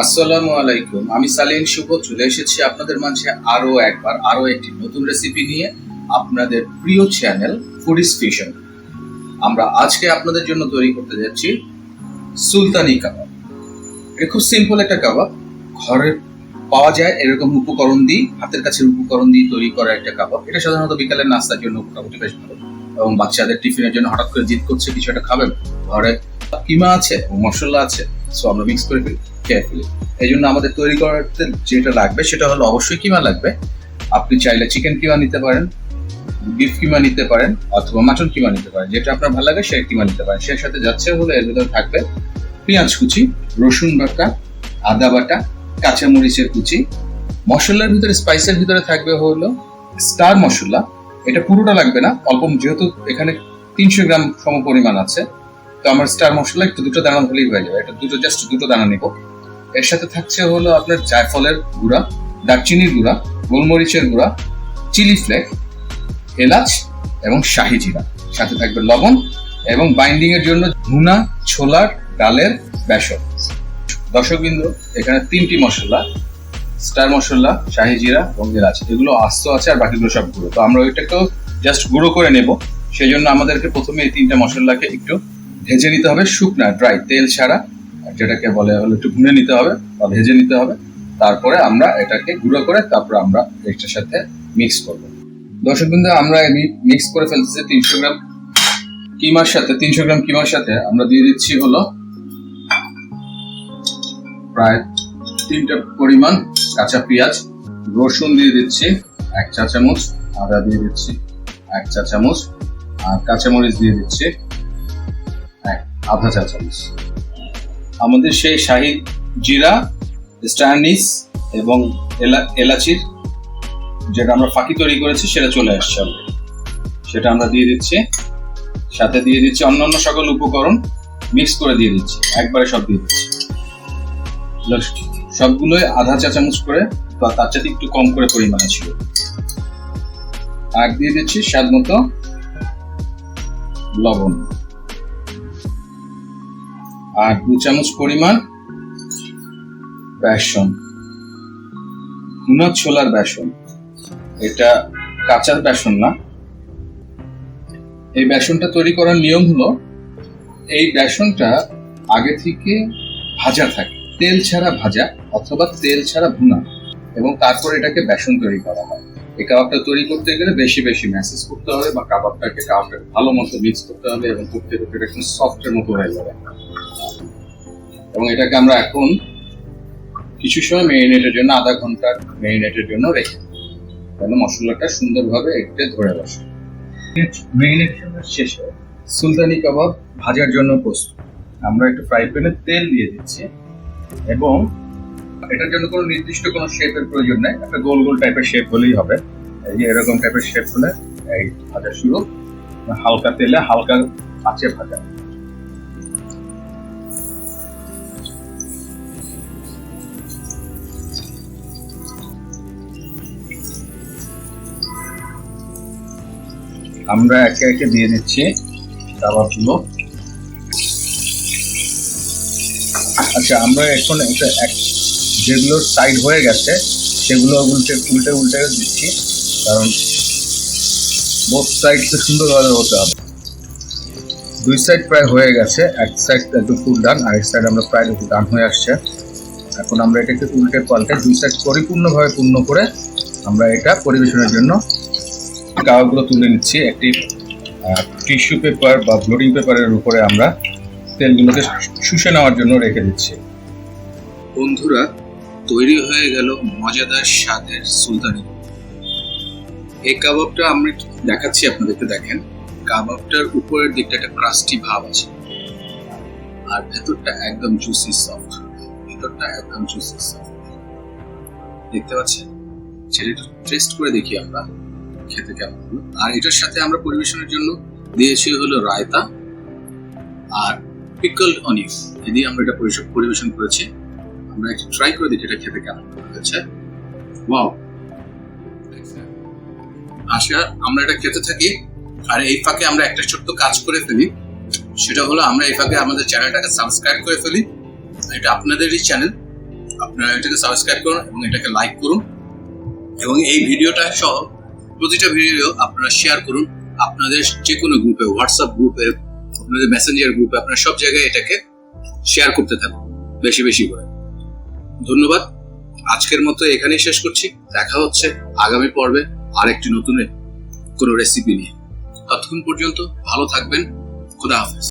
আসসালামু আলাইকুম। আমি সালিম শুভ চলে এসেছি আপনাদের মাঝে আরো একটি নতুন রেসিপি নিয়ে আপনাদের প্রিয় চ্যানেল ফুডিস ফিশন। আমরা আজকে আপনাদের জন্য তৈরি করতে যাচ্ছি সুলতানি কাবাব। এটা খুব সিম্পল একটা কাবাব, ঘরে পাওয়া যায় এরকম উপকরণ দিয়ে, হাতের কাছের উপকরণ দিয়ে তৈরি করা একটা কাবাব। এটা সাধারণত বিকালের নাস্তার জন্য মোটামুটি বেশ ভালো, এবং বাচ্চাদের টিফিনের জন্য হঠাৎ করে জিদ করছে কিছু একটা খাবেন, ঘরে কিমা আছে, মশলা আছে, সো আমরা মিক্স করে ফেলি কেয়ারফুলি। এই জন্য আমাদের তৈরি করতে যেটা লাগবে সেটা হলো অবশ্যই কিমা লাগবে। আপনি চাইলে চিকেন কিমা নিতে পারেন, বিফ কিমা নিতে পারেন, অথবা মাটন কিমা নিতে পারেন, যেটা আপনার ভালো লাগে সেই কিমা নিতে পারেন। সেই সাথে যাচ্ছে হলো এর ভিতরে থাকবে পেঁয়াজ কুচি, রসুন বাটা, আদা বাটা, কাঁচামরিচের কুচি। মশলার ভিতরে স্পাইসের ভিতরে থাকবে হলো স্টার মশলা। এটা পুরোটা লাগবে না, অল্প, যেহেতু এখানে 300 গ্রাম সম পরিমাণ আছে, তো আমার স্টার মশলা একটু দুটো দানা হলেই হয়ে যাবে। এটা জাস্ট দুটো দানা নেব। এর সাথে থাকছে হলো আপনার জায়ফলের গুঁড়া, দারচিনির গুঁড়া, গোলমরিচের গুঁড়া, চিলি ফ্লেক, এলাচ এবং শাহি জিরা। সাথে থাকবে লবণ এবং বাইন্ডিং এর জন্য ভুনা ছোলার ডালের বেসন। দর্শকবৃন্দ, এখানে 3টি মশলা, স্টার মশলা, শাহি জিরা এবং এলাচ, এগুলো আস্ত আছে আর বাকিগুলো সব গুঁড়ো। তো আমরা ওইটাকেও জাস্ট গুঁড়ো করে নেব। সেই জন্য আমাদেরকে প্রথমে এই 3টা মশলাকে একটু ভেজে নিতে হবে, শুকনা ড্রাই, তেল ছাড়া, যেটাকে বলে হলো একটু ভুনে নিতে হবে বা ভেজে নিতে হবে। তারপরে আমরা এটাকে গুঁড়ো করে তারপর আমরা এটার সাথে মিক্স করব। দর্শকবৃন্দ, আমরা মিক্স করে ফেলতেছি 300 গ্রাম কিমার সাথে আমরা দিয়ে দিচ্ছি হলো প্রায় 3টা পরিমাণ কাঁচা পেঁয়াজ, রসুন দিয়ে দিচ্ছি 1 চা চামচ, আদা দিয়ে দিচ্ছি 1 চা চামচ, আর কাঁচামরিচ দিয়ে দিচ্ছি আধা চা চামচ। আমাদের সেই শাহি জিরা, স্টারনিস এবং এলাচির যেটা আমরা ফাঁকি তৈরি করেছি সেটা চলে আসছে অলরেডি, সেটা আমরা দিয়ে দিচ্ছি। সাথে দিয়ে দিচ্ছি অন্যান্য সকল উপকরণ মিক্স করে দিয়ে দিচ্ছি, একবারে সব দিয়ে দিচ্ছি। সবগুলোই আধা চা চামচ করে বা তার সাথে একটু কম করে পরিমাণে ছিল। আর দিয়ে দিচ্ছি স্বাদ মতো লবণ, আর 2 চামচ পরিমাণ বেসন, ভুনা ছোলার বেসন। এটা কাঁচা বেসন না। এই বেসনটা তৈরি করার নিয়ম হলো এই বেসনটা আগে থেকে ভাজা থাকে, তেল ছাড়া ভাজা অথবা তেল ছাড়া ভুনা, এবং তারপর এটাকে বেসন তৈরি করা হয়। এই কাবাবটা তৈরি করতে গেলে বেশি ম্যাসেজ করতে হবে, বা কাবাবটাকে ভালো মতো মিক্স করতে হবে, এবং করতে করতে এটা একদম সফটের মতো হয়ে যাবে। এবং এটাকে আমরা এখন কিছু সময় মেরিনেটের জন্য, আধা ঘন্টার মেরিনেটের জন্য রেখে, যেন মশলাটা সুন্দরভাবে একটু ধরে বসে। মেরিনেশনের শেষে সুলতানি কাবাব ভাজার জন্য প্রস্তুত। আমরা একটু ফ্রাই প্যানে তেল দিয়ে দিচ্ছি, এবং এটার জন্য কোনো নির্দিষ্ট কোনো শেপের প্রয়োজন নেই, একটা গোল গোল টাইপের শেপ হলেই হবে। এই যে এরকম টাইপের শেপ হলে এই ভাজা শুরু, হালকা তেলে হালকা আঁচে ভাজা। আমরা একে একে দিয়ে দিচ্ছি কাবাবগুলো। আচ্ছা, আমরা এখন যেগুলোর সাইড হয়ে গেছে সেগুলো উল্টে দিচ্ছি, কারণ বোথ সাইড তো সুন্দরভাবে হতে হবে। 2 সাইড প্রায় হয়ে গেছে, এক সাইড একটু ফুল ডান, আরেক সাইড আমরা প্রায় একটু ডান হয়ে আসছে। এখন আমরা এটাকে উল্টে পাল্টে 2 সাইড পরিপূর্ণভাবে পূর্ণ করে আমরা এটা পরিবেশনের জন্য কাবাবগুলো তুলে নিচ্ছি। একটি টিস্যু পেপার বা ব্লোটিং পেপারের উপরে আমরা তেলগুলোকে শুষে নেওয়ার জন্য রেখে দিচ্ছি। বন্ধুরা, তৈরি হয়ে গেল মজাদার স্বাদের সুলতানি। এই কাবাবটা আমরা দেখাচ্ছি আপনাদেরকে, দেখেন কাবাবটার উপরের দিকটা একটা ক্রাস্টি ভাব আছে, আর ভেতরটা একদম জুসি সফট। দেখতে পাচ্ছেন? সেটা একটু টেস্ট করে দেখি আমরা খেতে কেমন হলো। আর এটার সাথে আমরা পরিবেশনের জন্য দিয়েছি হলো রায়তা আর পিকলড অনিয়ন। এদিকে আমরা এটা পরিবেশন করেছি। আমরা একটু ট্রাই করে দেখি এটা খেতে কেমন হয়েছে। ওয়াও! আচ্ছা, আমরা এটা খেতে থাকি, আর এই ফাঁকে আমরা একটা ছোট্ট কাজ করে ফেলি। সেটা হলো আমরা এই ফাঁকে আমাদের চ্যানেলটাকে সাবস্ক্রাইব করে ফেলি। এটা আপনাদেরই চ্যানেল, আপনারা এটাকে সাবস্ক্রাইব করুন এবং এটাকে লাইক করুন, এবং এই ভিডিওটা সহ প্রতিটা ভিডিও আপনারা শেয়ার করুন আপনাদের যে কোনো গ্রুপে, হোয়াটসঅ্যাপ গ্রুপে, আপনাদের মেসেঞ্জার গ্রুপে, আপনারা সব জায়গায় এটাকে শেয়ার করতে থাকুন বেশি বেশি করে। ধন্যবাদ। আজকের মতো এখানেই শেষ করছি। দেখা হচ্ছে আগামী পর্বে আরেকটি নতুন কোনো রেসিপি নিয়ে। ততক্ষণ পর্যন্ত ভালো থাকবেন। খুদা হাফেজ।